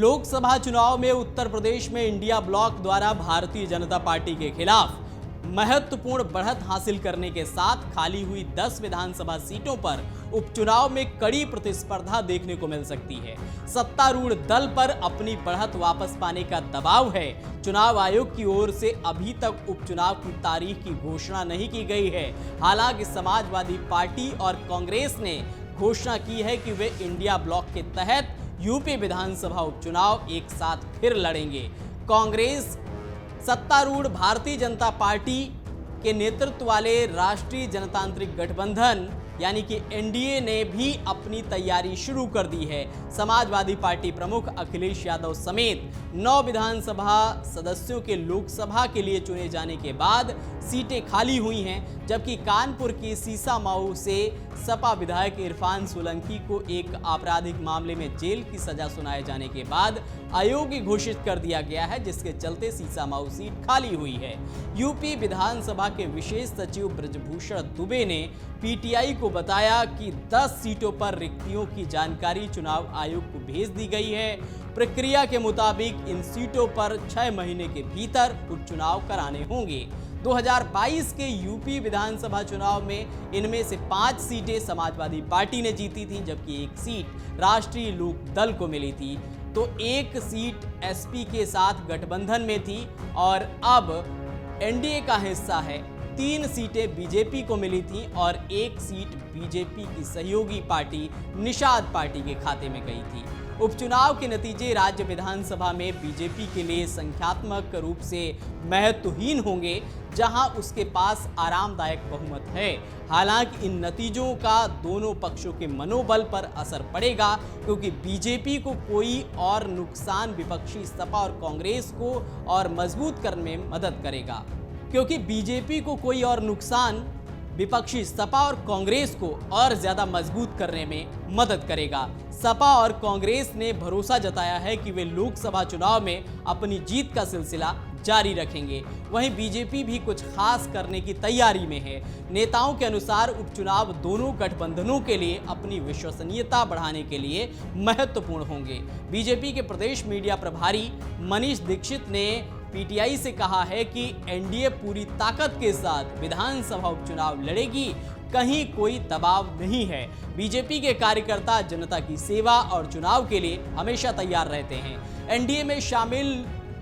लोकसभा चुनाव में उत्तर प्रदेश में इंडिया ब्लॉक द्वारा भारतीय जनता पार्टी के खिलाफ महत्वपूर्ण बढ़त हासिल करने के साथ खाली हुई 10 विधानसभा सीटों पर उपचुनाव में कड़ी प्रतिस्पर्धा देखने को मिल सकती है। सत्तारूढ़ दल पर अपनी बढ़त वापस पाने का दबाव है। चुनाव आयोग की ओर से अभी तक उपचुनाव की तारीख की घोषणा नहीं की गई है। हालांकि समाजवादी पार्टी और कांग्रेस ने घोषणा की है कि वे इंडिया ब्लॉक के तहत यूपी विधानसभा उपचुनाव एक साथ फिर लड़ेंगे। कांग्रेस सत्तारूढ़ भारतीय जनता पार्टी के नेतृत्व वाले राष्ट्रीय जनतांत्रिक गठबंधन यानी कि एनडीए ने भी अपनी तैयारी शुरू कर दी है। समाजवादी पार्टी प्रमुख अखिलेश यादव समेत 9 विधानसभा सदस्यों के लोकसभा के लिए चुने जाने के बाद सीटें खाली हुई हैं, जबकि कानपुर की सीसामाऊ से सपा विधायक इरफान सोलंकी को एक आपराधिक मामले में जेल की सजा सुनाए जाने के बाद अयोग्य घोषित कर दिया गया है, जिसके चलते सीसामाऊ सीट खाली हुई है। यूपी विधानसभा के विशेष सचिव ब्रजभूषण दुबे ने पीटीआई को बताया कि 10 सीटों पर रिक्तियों की जानकारी चुनाव आयोग को भेज दी गई है। प्रक्रिया के मुताबिक इन सीटों पर 6 महीने के भीतर उपचुनाव कराने होंगे। 2022 के यूपी विधानसभा चुनाव में इनमें से 5 सीटें समाजवादी पार्टी ने जीती थी, जबकि 1 सीट राष्ट्रीय लोक दल को मिली थी। तो 1 सीट एसपी के साथ गठबंधन में थी और अब एनडीए का हिस्सा है। 3 सीटें बीजेपी को मिली थी और 1 सीट बीजेपी की सहयोगी पार्टी निषाद पार्टी के खाते में गई थी। उपचुनाव के नतीजे राज्य विधानसभा में बीजेपी के लिए संख्यात्मक रूप से महत्वहीन होंगे, जहां उसके पास आरामदायक बहुमत है। हालांकि इन नतीजों का दोनों पक्षों के मनोबल पर असर पड़ेगा, क्योंकि बीजेपी को कोई और नुकसान विपक्षी सपा और कांग्रेस को और मजबूत करने में मदद करेगा क्योंकि बीजेपी को कोई और नुकसान विपक्षी सपा और कांग्रेस को और ज्यादा मजबूत करने में मदद करेगा। सपा और कांग्रेस ने भरोसा जताया है कि वे लोकसभा चुनाव में अपनी जीत का सिलसिला जारी रखेंगे। वहीं बीजेपी भी कुछ खास करने की तैयारी में है। नेताओं के अनुसार उपचुनाव दोनों गठबंधनों के लिए अपनी विश्वसनीयता बढ़ाने के लिए महत्वपूर्ण होंगे। बीजेपी के प्रदेश मीडिया प्रभारी मनीष दीक्षित ने पीटीआई से कहा है कि एनडीए पूरी ताकत के साथ विधानसभा उपचुनाव लड़ेगी, कहीं कोई दबाव नहीं है। बीजेपी के कार्यकर्ता जनता की सेवा और चुनाव के लिए हमेशा तैयार रहते हैं। एनडीए में शामिल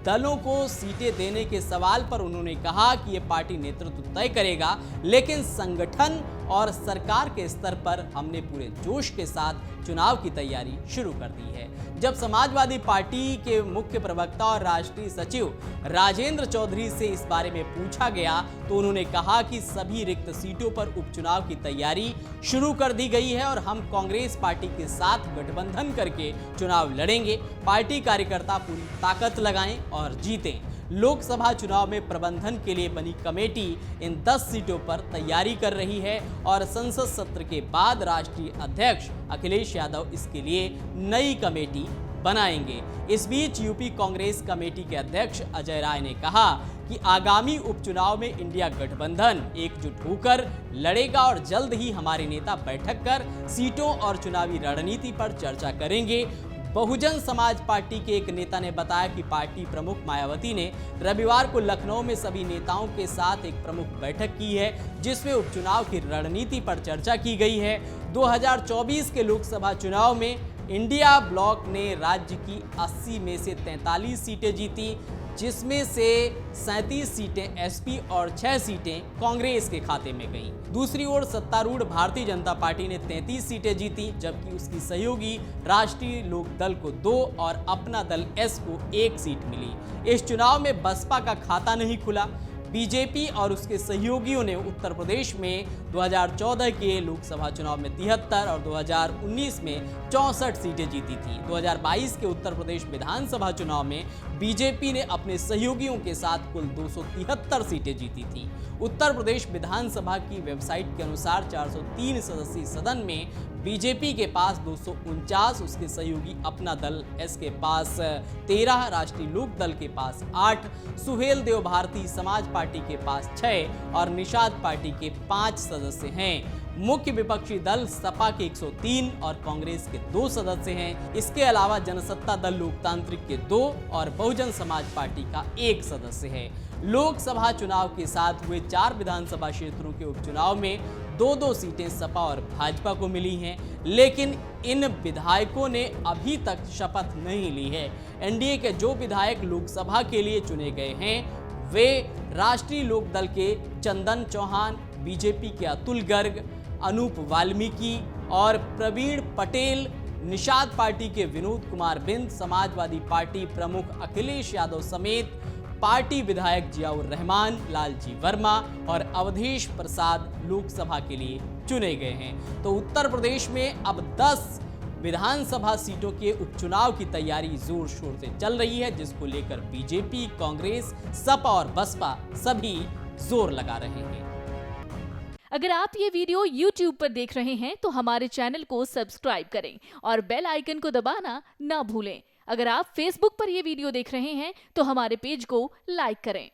दलों को सीटें देने के सवाल पर उन्होंने कहा कि यह पार्टी नेतृत्व तय करेगा, लेकिन संगठन और सरकार के स्तर पर हमने पूरे जोश के साथ चुनाव की तैयारी शुरू कर दी है। जब समाजवादी पार्टी के मुख्य प्रवक्ता और राष्ट्रीय सचिव राजेंद्र चौधरी से इस बारे में पूछा गया तो उन्होंने कहा कि सभी रिक्त सीटों पर उपचुनाव की तैयारी शुरू कर दी गई है और हम कांग्रेस पार्टी के साथ गठबंधन करके चुनाव लड़ेंगे। पार्टी कार्यकर्ता पूरी ताकत लगाएं और जीतें। लोकसभा चुनाव में प्रबंधन के लिए बनी कमेटी इन 10 सीटों पर तैयारी कर रही है और संसद सत्र के बाद राष्ट्रीय अध्यक्ष अखिलेश यादव इसके लिए नई कमेटी बनाएंगे। इस बीच यूपी कांग्रेस कमेटी के अध्यक्ष अजय राय ने कहा कि आगामी उपचुनाव में इंडिया गठबंधन एकजुट होकर लड़ेगा और जल्द ही हमारे नेता बैठक कर सीटों और चुनावी रणनीति पर चर्चा करेंगे। बहुजन समाज पार्टी के एक नेता ने बताया कि पार्टी प्रमुख मायावती ने रविवार को लखनऊ में सभी नेताओं के साथ एक प्रमुख बैठक की है, जिसमें उपचुनाव की रणनीति पर चर्चा की गई है। 2024 के लोकसभा चुनाव में इंडिया ब्लॉक ने राज्य की 80 में से 43 सीटें जीती, जिसमें से 37 सीटें एसपी और 6 सीटें कांग्रेस के खाते में गईं। दूसरी ओर सत्तारूढ़ भारतीय जनता पार्टी ने 33 सीटें जीती, जबकि उसकी सहयोगी राष्ट्रीय लोक दल को 2 और अपना दल एस को 1 सीट मिली। इस चुनाव में बसपा का खाता नहीं खुला। बीजेपी और उसके सहयोगियों ने उत्तर प्रदेश में 2014 के लोकसभा चुनाव में 73 और 2019 में 64 सीटें जीती थी। 2022 के उत्तर प्रदेश विधानसभा चुनाव में बीजेपी ने अपने सहयोगियों के साथ कुल 273 सीटें जीती थी। उत्तर प्रदेश विधानसभा की वेबसाइट के अनुसार 403 सदस्यीय सदन में बीजेपी के पास 249, उसके सहयोगी अपना दल एस के पास 13, राष्ट्रीय लोक दल के पास 8, सुहेल देव भारती समाज पार्टी के पास 6 और निषाद पार्टी के 5 सदस्य हैं। मुख्य विपक्षी दल सपा के 103 और कांग्रेस के 2 सदस्य हैं। इसके अलावा जनसत्ता दल लोकतांत्रिक के 2 और बहुजन समाज पार्टी का 1 सदस्य है। लोकसभा चुनाव के साथ हुए 4 विधानसभा क्षेत्रों के उपचुनाव में 2-2 सीटें सपा और भाजपा को मिली हैं, लेकिन इन विधायकों ने अभी तक शपथ नहीं ली है। एनडीए के जो विधायक लोकसभा के लिए चुने गए हैं वे राष्ट्रीय लोकदल के चंदन चौहान, बीजेपी के अतुल गर्ग, अनूप वाल्मीकि और प्रवीण पटेल, निषाद पार्टी के विनोद कुमार बिंद, समाजवादी पार्टी प्रमुख अखिलेश यादव समेत पार्टी विधायक जियाउर रहमान, लालजी वर्मा और अवधेश प्रसाद लोकसभा के लिए चुने गए हैं। तो उत्तर प्रदेश में अब 10 विधानसभा सीटों के उपचुनाव की तैयारी जोर शोर से चल रही है, जिसको लेकर बीजेपी, कांग्रेस, सपा और बसपा सभी जोर लगा रहे हैं। अगर आप ये वीडियो YouTube पर देख रहे हैं तो हमारे चैनल को सब्सक्राइब करें और बेल आइकन को दबाना ना भूलें। अगर आप Facebook पर ये वीडियो देख रहे हैं तो हमारे पेज को लाइक करें।